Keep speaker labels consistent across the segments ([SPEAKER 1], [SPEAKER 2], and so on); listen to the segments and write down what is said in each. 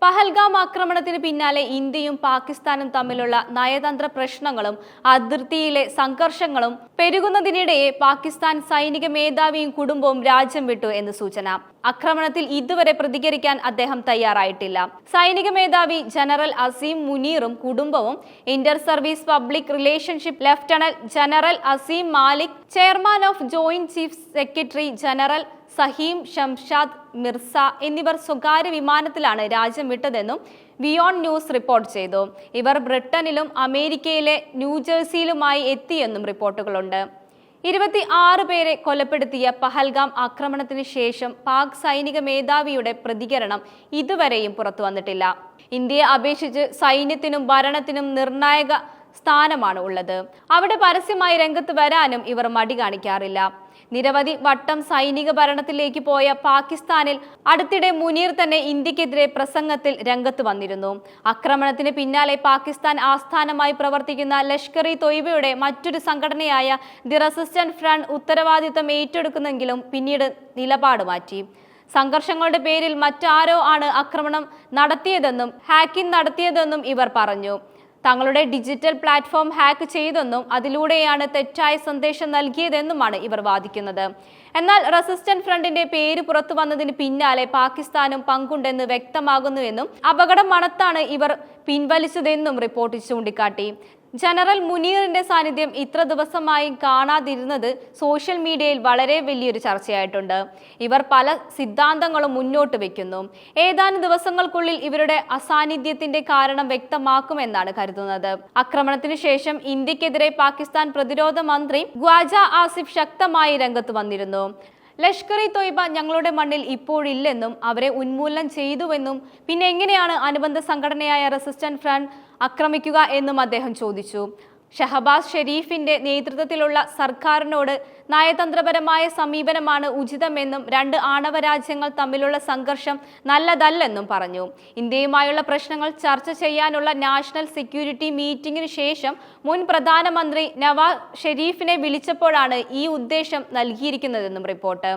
[SPEAKER 1] പഹൽഗാം ആക്രമണത്തിന് പിന്നാലെ ഇന്ത്യയും പാകിസ്ഥാനും തമ്മിലുള്ള നയതന്ത്ര പ്രശ്നങ്ങളും അതിർത്തിയിലെ സംഘർഷങ്ങളും പെരുകുന്നതിനിടെ പാകിസ്ഥാൻ സൈനിക മേധാവിയും കുടുംബവും രാജ്യം വിട്ടു എന്ന് സൂചന. ആക്രമണത്തിൽ ഇതുവരെ പ്രതികരിക്കാൻ അദ്ദേഹം തയ്യാറായിട്ടില്ല. സൈനിക മേധാവി ജനറൽ അസീം മുനീറും കുടുംബവും inter service public relationship lieutenant general Asim Malik, chairman of joint chief secretary general Sahim Shamshad Mirza എന്നിവർ സ്വകാര്യ വിമാനത്തിലാണ് രാജ്യം വിട്ടതെന്നും വിയോൺ ന്യൂസ് റിപ്പോർട്ട് ചെയ്തു. ഇവർ ബ്രിട്ടനിലും അമേരിക്കയിലെ ന്യൂജേഴ്സിയിലുമായി എത്തിയെന്നും റിപ്പോർട്ടുകളുണ്ട്. 26 പേരെ കൊലപ്പെടുത്തിയ പഹൽഗാം ആക്രമണത്തിന് ശേഷം പാക് സൈനിക മേധാവിയുടെ പ്രതികരണം ഇതുവരെയും പുറത്തു വന്നിട്ടില്ല. ഇന്ത്യയെ അപേക്ഷിച്ച് സൈന്യത്തിനും ഭരണത്തിനും നിർണായക സ്ഥാനമാണ് ഉള്ളത്. അവിടെ പരസ്യമായി രംഗത്ത് വരാനും ഇവർ മടി കാണിക്കാറില്ല. നിരവധി വട്ടം സൈനിക ഭരണത്തിലേക്ക് പോയ പാകിസ്ഥാനിൽ അടുത്തിടെ മുനീർ തന്നെ ഇന്ത്യക്കെതിരെ പ്രസംഗത്തിൽ രംഗത്ത് വന്നിരുന്നു. ആക്രമണത്തിന് പിന്നാലെ പാകിസ്ഥാൻ ആസ്ഥാനമായി പ്രവർത്തിക്കുന്ന ലഷ്കർ ഇ തൊയ്ബയുടെ മറ്റൊരു സംഘടനയായ ദി റെസിസ്റ്റന്റ് ഫ്രണ്ട് ഉത്തരവാദിത്തം ഏറ്റെടുക്കുന്നെങ്കിലും പിന്നീട് നിലപാട് മാറ്റി. സംഘർഷങ്ങളുടെ പേരിൽ മറ്റാരോ ആണ് ആക്രമണം നടത്തിയതെന്നും ഹാക്കിംഗ് നടത്തിയതെന്നും ഇവർ പറഞ്ഞു. തങ്ങളുടെ ഡിജിറ്റൽ പ്ലാറ്റ്ഫോം ഹാക്ക് ചെയ്തെന്നും അതിലൂടെയാണ് തെറ്റായ സന്ദേശം നൽകിയതെന്നുമാണ് ഇവർ വാദിക്കുന്നത്. എന്നാൽ റെസിസ്റ്റന്റ് ഫ്രണ്ടിന്റെ പേര് പുറത്തു വന്നതിന് പിന്നാലെ പാകിസ്ഥാനും പങ്കുണ്ടെന്ന് വ്യക്തമാകുന്നുവെന്നും അപകടം മണത്താണ് ഇവർ പിൻവലിച്ചതെന്നും റിപ്പോർട്ട് ചൂണ്ടിക്കാട്ടി. ജനറൽ മുനീറിന്റെ സാന്നിധ്യം ഇത്ര ദിവസമായി കാണാതിരുന്നത് സോഷ്യൽ മീഡിയയിൽ വളരെ വലിയൊരു ചർച്ചയായിട്ടുണ്ട്. ഇവർ പല സിദ്ധാന്തങ്ങളും മുന്നോട്ട് വെക്കുന്നു. ഏതാനും ദിവസങ്ങൾക്കുള്ളിൽ ഇവരുടെ അസാന്നിധ്യത്തിന്റെ കാരണം വ്യക്തമാക്കുമെന്നാണ് കരുതുന്നത്. ആക്രമണത്തിന് ശേഷം ഇന്ത്യക്കെതിരെ പാകിസ്ഥാൻ പ്രതിരോധ മന്ത്രി ഖ്വാജ ആസിഫ് ശക്തമായി രംഗത്ത് വന്നിരുന്നു. ലഷ്കർ ഇ തൊയ്ബ ഞങ്ങളുടെ മണ്ണിൽ ഇപ്പോഴില്ലെന്നും അവരെ ഉന്മൂലനം ചെയ്തുവെന്നും പിന്നെ എങ്ങനെയാണ് അനുബന്ധ സംഘടനയായ റെസിസ്റ്റന്റ് ഫ്രണ്ട് ആക്രമിക്കുക എന്നും അദ്ദേഹം ചോദിച്ചു. ഷഹബാസ് ഷെരീഫിന്റെ നേതൃത്വത്തിലുള്ള സർക്കാരിനോട് നയതന്ത്രപരമായ സമീപനമാണ് ഉചിതമെന്നും രണ്ട് ആണവ രാജ്യങ്ങൾ തമ്മിലുള്ള സംഘർഷം നല്ലതല്ലെന്നും പറഞ്ഞു. ഇന്ത്യയുമായുള്ള പ്രശ്നങ്ങൾ ചർച്ച ചെയ്യാനുള്ള നാഷണൽ സെക്യൂരിറ്റി മീറ്റിംഗിന് ശേഷം മുൻ പ്രധാനമന്ത്രി നവാസ് ഷെരീഫിനെ വിളിച്ചപ്പോഴാണ് ഈ ഉദ്ദേശം നൽകിയിരിക്കുന്നതെന്നും റിപ്പോർട്ട്.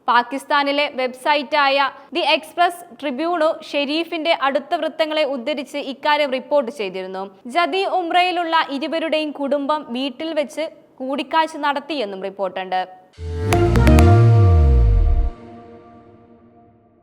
[SPEAKER 1] പാകിസ്ഥാനിലെ വെബ്സൈറ്റായ ദി എക്സ്പ്രസ് ട്രിബ്യൂണോ ഷെരീഫിന്റെ അടുത്ത വൃത്തങ്ങളെ ഉദ്ധരിച്ച് ഇക്കാര്യം റിപ്പോർട്ട് ചെയ്തിരുന്നു. ജദി ഉംറയിലുള്ള ഇരുവരുടെയും കുടുംബം വീട്ടിൽ വെച്ച് കൂടിക്കാഴ്ച നടത്തിയെന്നും റിപ്പോർട്ടുണ്ട്.